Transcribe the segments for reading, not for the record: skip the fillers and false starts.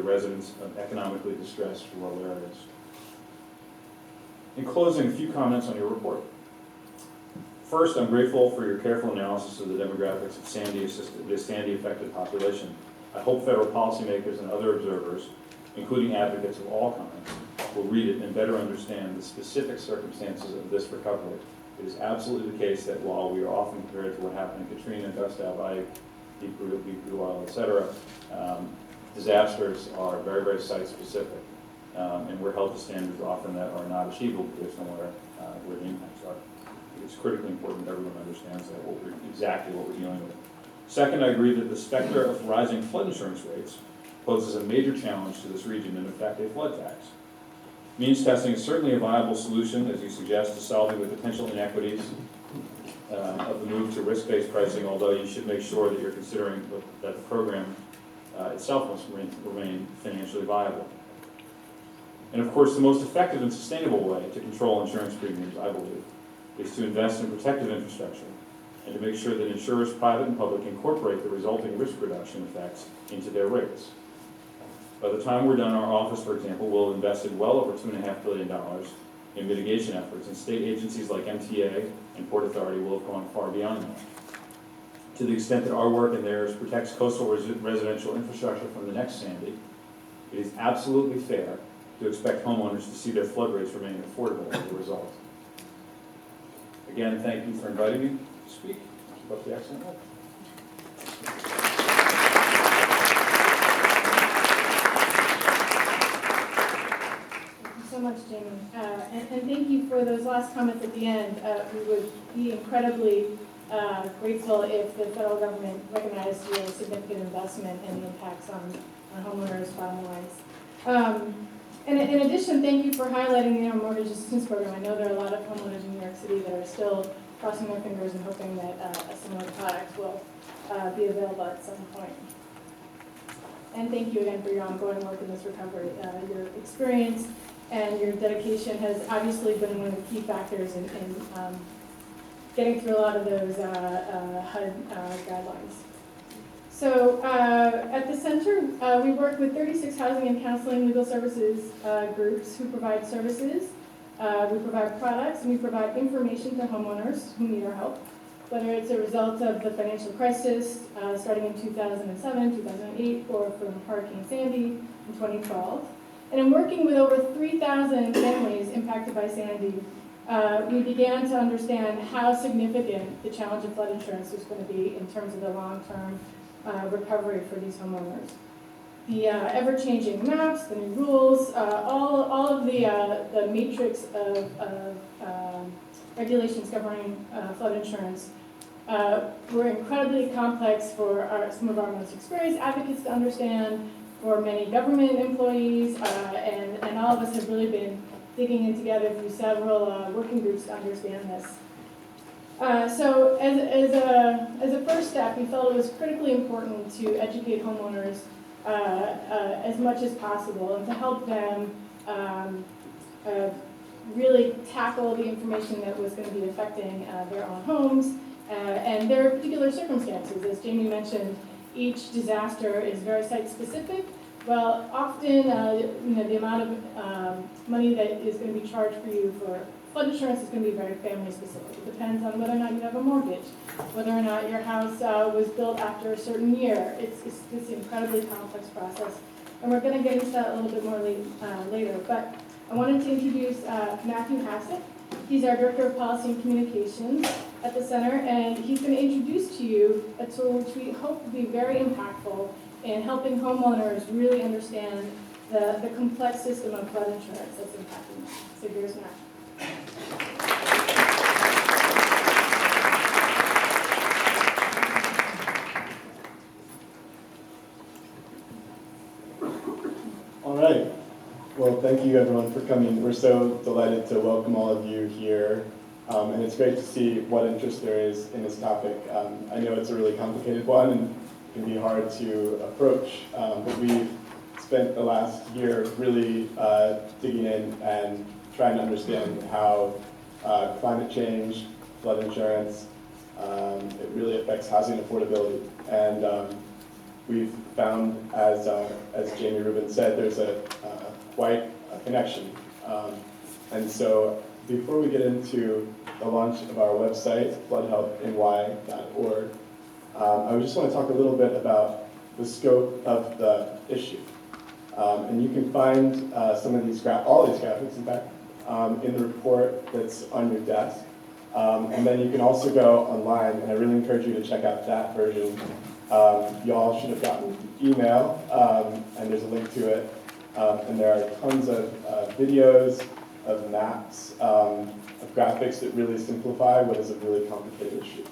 residents of economically distressed rural areas. In closing, a few comments on your report. First, I'm grateful for your careful analysis of the demographics of the Sandy-affected population. I hope federal policymakers and other observers, including advocates of all kinds, will read it and better understand the specific circumstances of this recovery. It is absolutely the case that while we are often compared to what happened in Katrina, Dust Out, Ike, Deep Blue Isle, etc., disasters are very, very site-specific, and we're held to standards often that are not achievable based on where the impacts are. It's critically important that everyone understands that exactly what we're dealing with. Second, I agree that the specter of rising flood insurance rates poses a major challenge to this region and, in fact, a flood tax. Means testing is certainly a viable solution, as you suggest, to solving the potential inequities of the move to risk-based pricing, although you should make sure that you're considering that the program itself must remain financially viable. And of course, the most effective and sustainable way to control insurance premiums, I believe, is to invest in protective infrastructure and to make sure that insurers, private and public, incorporate the resulting risk reduction effects into their rates. By the time we're done, our office, for example, will have invested well over $2.5 billion in mitigation efforts, and state agencies like MTA and Port Authority will have gone far beyond that. To the extent that our work and theirs protects coastal residential infrastructure from the next Sandy, it is absolutely fair to expect homeowners to see their flood rates remain affordable as a result. Again, thank you for inviting me to speak. Keep up the excellent work. So much, Jamie. And thank you for those last comments at the end. We would be incredibly grateful if the federal government recognized your significant investment and the impacts on homeowners' bottom lines. And in addition, thank you for highlighting the mortgage assistance program. I know there are a lot of homeowners in New York City that are still crossing their fingers and hoping that a similar product will be available at some point. And thank you again for your ongoing work in this recovery. Your experience and your dedication has obviously been one of the key factors in getting through a lot of those HUD guidelines. So at the center, we work with 36 housing and counseling legal services groups who provide services. We provide products, and we provide information to homeowners who need our help, whether it's a result of the financial crisis starting in 2007, 2008, or from Hurricane Sandy in 2012. And in working with over 3,000 families impacted by Sandy, we began to understand how significant the challenge of flood insurance was going to be in terms of the long-term recovery for these homeowners. The ever-changing maps, the new rules, all of the matrix of regulations governing flood insurance were incredibly complex for some of our most experienced advocates to understand, for many government employees, and all of us have really been digging in together through several working groups to understand this. So as a first step, we felt it was critically important to educate homeowners as much as possible and to help them really tackle the information that was going to be affecting their own homes and their particular circumstances. As Jamie mentioned, each disaster is very site-specific. Well, often the amount of money that is going to be charged for you for flood insurance is going to be very family-specific. It depends on whether or not you have a mortgage, whether or not your house was built after a certain year. It's this incredibly complex process, and we're going to get into that a little bit more later. But I wanted to introduce Matthew Hassett. He's our Director of Policy and Communications at the Center, and he's going to introduce to you a tool which we hope will be very impactful in helping homeowners really understand the complex system of flood insurance that's impacting them. So here's Matt. All right. Well, thank you everyone for coming. We're so delighted to welcome all of you here. And it's great to see what interest there is in this topic. I know it's a really complicated one and can be hard to approach, but we've spent the last year really digging in and trying to understand how climate change, flood insurance, it really affects housing affordability. And we've found, as Jamie Rubin said, there's quite a connection. And so before we get into the launch of our website, floodhelpny.org, I just want to talk a little bit about the scope of the issue. And you can find some of these all these graphics, in fact, in the report that's on your desk. And then you can also go online, and I really encourage you to check out that version. You all should have gotten an email, and there's a link to it. And there are tons of videos, of maps, of graphics that really simplify what is a really complicated issue.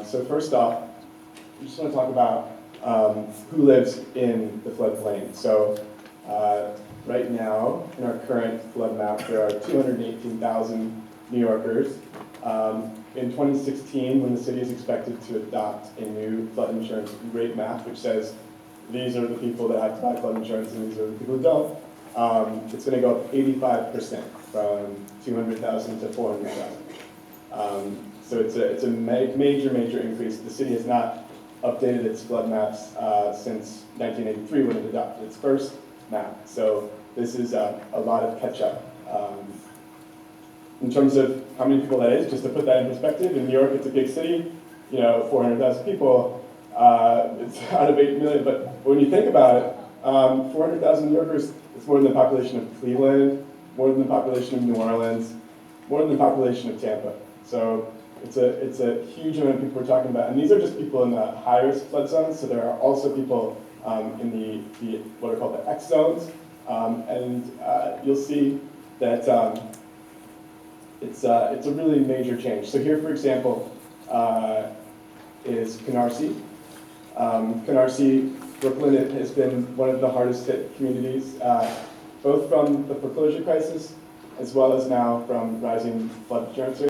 So first off, I just want to talk about who lives in the floodplain. So right now, in our current flood map, there are 218,000 New Yorkers. In 2016, when the city is expected to adopt a new flood insurance rate map, which says these are the people that have to buy flood insurance and these are the people who don't, it's going to go up 85% from 200,000 to 400,000. So it's a major increase. The city has not updated its flood maps since 1983 when it adopted its first map. So this is a lot of catch-up. In terms of how many people that is, just to put that in perspective, in New York it's a big city, 400,000 people, it's out of 8 million, but when you think about it, 400,000 New Yorkers is more than the population of Cleveland, more than the population of New Orleans, more than the population of Tampa. So it's a huge amount of people we're talking about, and these are just people in the higher flood zones, so there are also people in the what are called the X zones, and you'll see that it's a really major change. So here, for example, is Canarsie. Canarsie, Brooklyn has been one of the hardest hit communities, both from the foreclosure crisis as well as now from rising flood insurance rates.